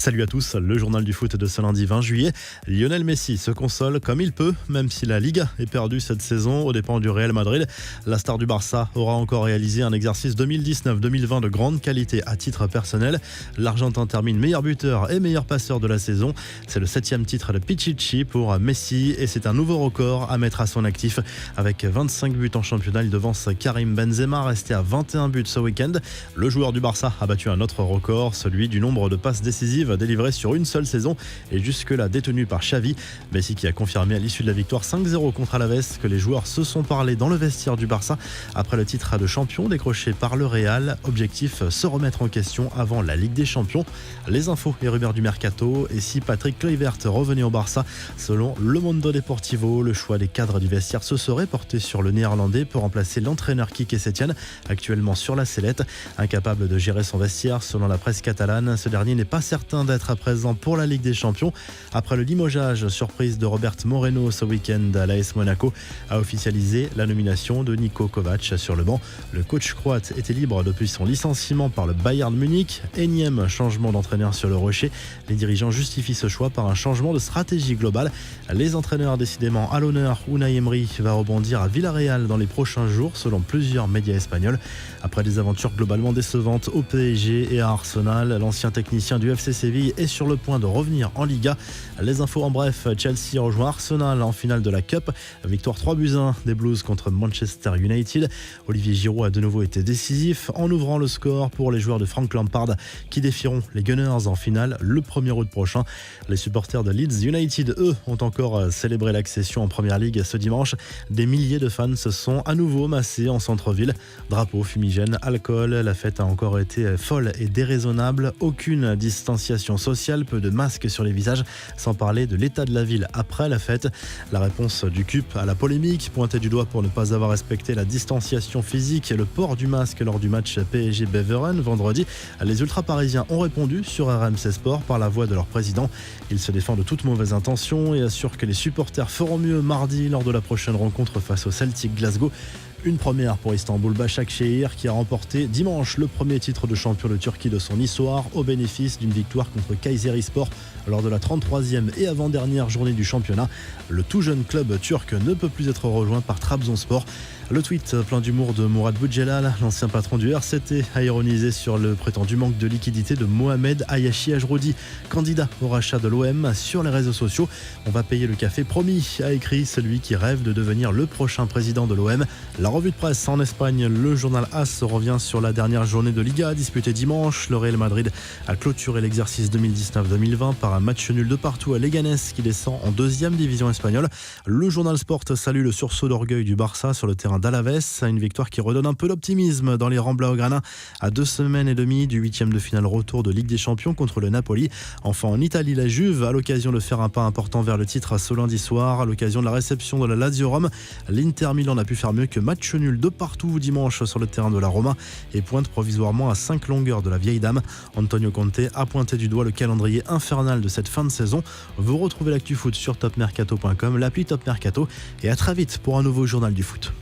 Salut à tous, le journal du foot de ce lundi 20 juillet. Lionel Messi se console comme il peut, même si la Liga est perdue cette saison aux dépens du Real Madrid. La star du Barça aura encore réalisé un exercice 2019-2020 de grande qualité à titre personnel. L'Argentin termine meilleur buteur et meilleur passeur de la saison. C'est le 7e titre de Pichichi pour Messi et c'est un nouveau record à mettre à son actif. Avec 25 buts en championnat, il devance Karim Benzema, resté à 21 buts ce week-end. Le joueur du Barça a battu un autre record, celui du nombre de passes décisives délivrées sur une seule saison et jusque-là détenu par Xavi. Messi qui a confirmé à l'issue de la victoire 5-0 contre Alaves que les joueurs se sont parlé dans le vestiaire du Barça après le titre de champion décroché par le Real. Objectif, se remettre en question avant la Ligue des Champions. Les infos et rumeurs du mercato et si Patrick Kluivert revenait au Barça. Selon Le Mundo Deportivo, le choix des cadres du vestiaire se serait porté sur le néerlandais pour remplacer l'entraîneur Quique Setien, actuellement sur la sellette. Incapable de gérer son vestiaire, selon la presse catalane, ce dernier n'est pas certain d'être à présent pour la Ligue des Champions. Après le limogeage surprise de Robert Moreno ce week-end, l'AS Monaco a officialisé la nomination de Niko Kovac sur le banc. Le coach croate était libre depuis son licenciement par le Bayern Munich. Énième changement d'entraîneur sur le rocher. Les dirigeants justifient ce choix par un changement de stratégie globale. Les entraîneurs décidément à l'honneur. Unai Emery va rebondir à Villarreal dans les prochains jours selon plusieurs médias espagnols. Après des aventures globalement décevantes au PSG et à Arsenal, l'ancien technicien du FC Séville est sur le point de revenir en Liga. Les infos en bref, Chelsea rejoint Arsenal en finale de la Cup. Victoire 3-1 des Blues contre Manchester United. Olivier Giroud a de nouveau été décisif en ouvrant le score pour les joueurs de Frank Lampard qui défieront les Gunners en finale le 1er août prochain. Les supporters de Leeds United, eux, ont encore célébré l'accession en Première Ligue ce dimanche. Des milliers de fans se sont à nouveau massés en centre-ville. Drapeaux, fumigènes, alcool, la fête a encore été folle et déraisonnable. Aucune distanciation sociale, peu de masques sur les visages, sans parler de l'état de la ville après la fête. La réponse du CUP à la polémique, pointée du doigt pour ne pas avoir respecté la distanciation physique et le port du masque lors du match PSG-Beveren vendredi. Les ultra-parisiens ont répondu sur RMC Sport par la voix de leur président. Il se défend de toute mauvaise intention et assure que les supporters feront mieux mardi lors de la prochaine rencontre face au Celtic Glasgow. Une première pour Istanbul Başakşehir qui a remporté dimanche le premier titre de champion de Turquie de son histoire au bénéfice d'une victoire contre Kayserispor lors de la 33e et avant-dernière journée du championnat. Le tout jeune club turc ne peut plus être rejoint par Trabzonspor. Le tweet plein d'humour de Mourad Boudjelal, l'ancien patron du RCT, a ironisé sur le prétendu manque de liquidité de Mohamed Ayashi Ajroudi, candidat au rachat de l'OM sur les réseaux sociaux. On va payer le café promis, a écrit celui qui rêve de devenir le prochain président de l'OM. La revue de presse en Espagne, le journal AS revient sur la dernière journée de Liga disputée dimanche. Le Real Madrid a clôturé l'exercice 2019-2020 par un match nul de partout à Leganés qui descend en 2e division espagnole. Le journal Sport salue le sursaut d'orgueil du Barça sur le terrain d'Alaves, une victoire qui redonne un peu d'optimisme dans les rangs blaugrana à 2 semaines et demie du 8e de finale retour de Ligue des Champions contre le Napoli. Enfin en Italie, la Juve a l'occasion de faire un pas important vers le titre ce lundi soir à l'occasion de la réception de la Lazio Rome. L'Inter Milan n'a pu faire mieux que match nul de partout dimanche sur le terrain de la Roma et pointe provisoirement à 5 longueurs de la vieille dame. Antonio Conte a pointé du doigt le calendrier infernal de cette fin de saison. Vous retrouvez l'actu foot sur topmercato.com, l'appli Top Mercato et à très vite pour un nouveau journal du foot.